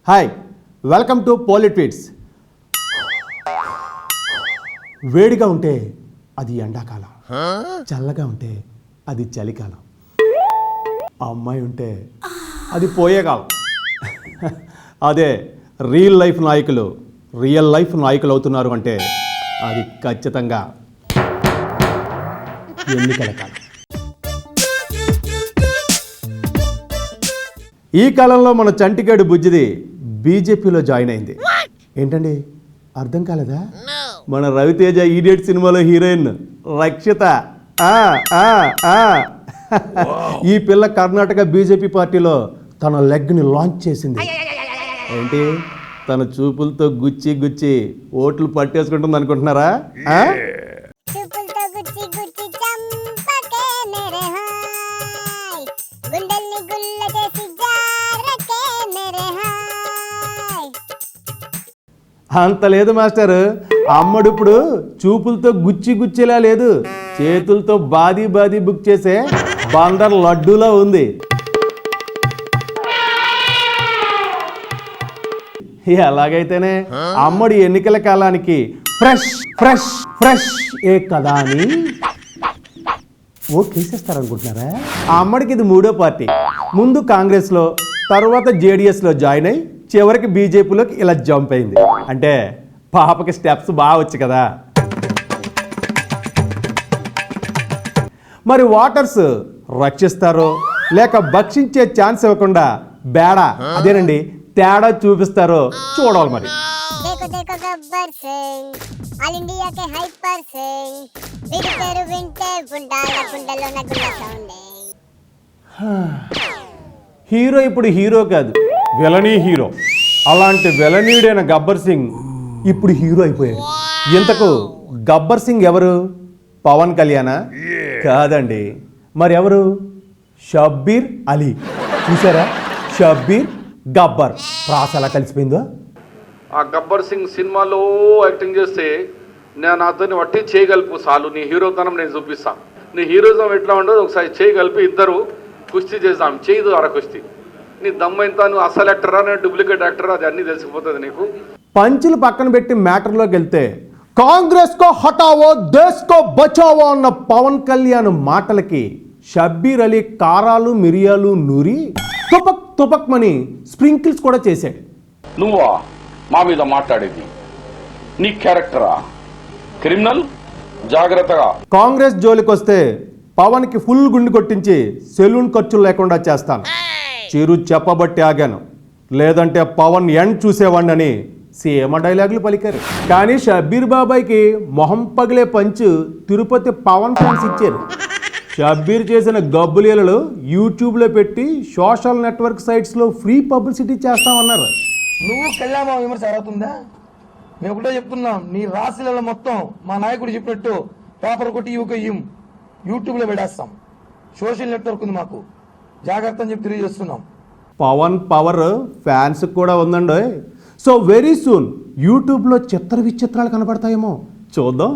Hi, welcome to పాలిట్వీట్స్. వేడిగా ఉంటే అది ఎండాకాలం, చల్లగా ఉంటే అది చలికాలం, అమ్మాయి ఉంటే అది పోయే కాలం. అదే రియల్ లైఫ్ నాయకులు అవుతున్నారు అంటే అది ఖచ్చితంగా ఎన్నికల కాలం. ఈ కాలంలో మన చంటిగాడు బుజ్జిది బీజేపీలో జాయిన్ అయింది. ఏంటండి, అర్థం కాలేదా? మన రవితేజ ఈడియట్ సినిమాలో హీరోయిన్ రక్షిత. ఈ పిల్ల కర్ణాటక బీజేపీ పార్టీలో తన లెగ్ని లాంచ్ చేసింది. ఏంటి, తన చూపులతో గుచ్చి ఓట్లు పట్టేసుకుంటుంది అనుకుంటున్నారా? అంత లేదు మాస్టర్. అమ్మడిప్పుడు చూపులతో గుచ్చేలా లేదు, చేతులతో బాదీ బుక్ చేసే బందర్ లడ్డూలా ఉంది. ఎలాగైతేనే అమ్మడి ఎన్నికల కాలానికి ఫ్రెష్ ఏ కదా అని ఓట్లు వేసేస్తారనుకుంటున్నారా? ఆ అమ్మడికి ఇది మూడో పార్టీ. ముందు కాంగ్రెస్లో, తర్వాత జేడిఎస్లో జాయిన్ అయ్యి చివరికి బీజేపీలోకి ఇలా జంప్ అయింది. అంటే పాపకి స్టెప్స్ బాగా వచ్చు కదా. మరి వాటర్స్ రక్షిస్తారో లేక భక్షించే ఛాన్స్ ఇవ్వకుండా బేడా, అదేనండి తేడా చూపిస్తారో చూడాలి. మరి హీరో ఇప్పుడు హీరో కాదు, విలనీ హీరో. అలాంటి విలనీయుడైన గబ్బర్ సింగ్ ఇప్పుడు హీరో అయిపోయాడు. ఇంతకు గబ్బర్ సింగ్ ఎవరు? పవన్ కళ్యాణా? కాదండి, మరి ఎవరు? షబ్బీర్ అలీ. చూసారా, షబ్బీర్ గబ్బర్ ప్రాస ఎలా కలిసిపోయిందో. ఆ గబ్బర్ సింగ్ సినిమాలో యాక్టింగ్ చేస్తే నేను అతన్ని వట్టి చేయగలుపు చాలు, నీ హీరోతనం నేను చూపిస్తాను, నీ హీరోయిజం ఎట్లా ఉండదు ఒకసారి చేయగలిపి ఇద్దరు కుస్తీ చేద్దాం, చేయదు అర కుస్తీ. నీ దమ్మైంత, నువ్వు అసలు యాక్టరా నేను డూప్లికేట్ యాక్టరా, అది అన్నీ తెలిసిపోతుంది నీకు. పంచులు పక్కన పెట్టి మ్యాటర్లోకి వెళ్తే, కాంగ్రెస్ కో హటావో దేశ్ కో బచావో అన్న పవన్ కళ్యాణ్ మాటలకి షబ్బీర్ అలీ కారాలు మిరియాలు నూరి తుపక్ మని స్ప్రింకిల్స్ కూడా చేశాడు. నువ్వా మా మీద మాట్లాడేది? నీ క్యారెక్టరా క్రిమినల్? జాగ్రత్తగా. కాంగ్రెస్ జోలికి వస్తే పవన్ కి ఫుల్ గుండు కొట్టించి సెలూన్ ఖర్చులు లేకుండా చేస్తాను. చిరు చెప్పబట్టి ఆగాను, లేదంటే పవన్ ఎండ్ చూసేవాడిని సీఎం డైలాగులు పలికారు. కానీ షబ్బీర్ బాబాయ్కి మొహం పగిలే పంచు తిరుపతి పవన్ ఫ్యాన్స్ ఇచ్చారు. షబ్బీర్ చేసిన గబ్బులీలలు యూట్యూబ్లో పెట్టి సోషల్ నెట్వర్క్ సైట్స్లో ఫ్రీ పబ్లిసిటీ చేస్తామన్నారు. నువ్వు కళ్యాణ విమర్శ అర్హతుందా? మేము ఒకటే చెప్తున్నాం, నీ రాశిలలో మొత్తం మా నాయకుడు చెప్పినట్టు పేపర్ కొట్టి యూట్యూబ్లో పెట్టేస్తాం. సోషల్ నెట్వర్క్ ఉంది మాకు, జాగ్రత్త అని చెప్పి తెలియజేస్తున్నాం. పవన్ పవర్ ఫ్యాన్స్ కూడా ఉందండి. సో వెరీ సూన్ యూట్యూబ్లో చిత్రాలు కనబడతాయేమో, చూద్దాం.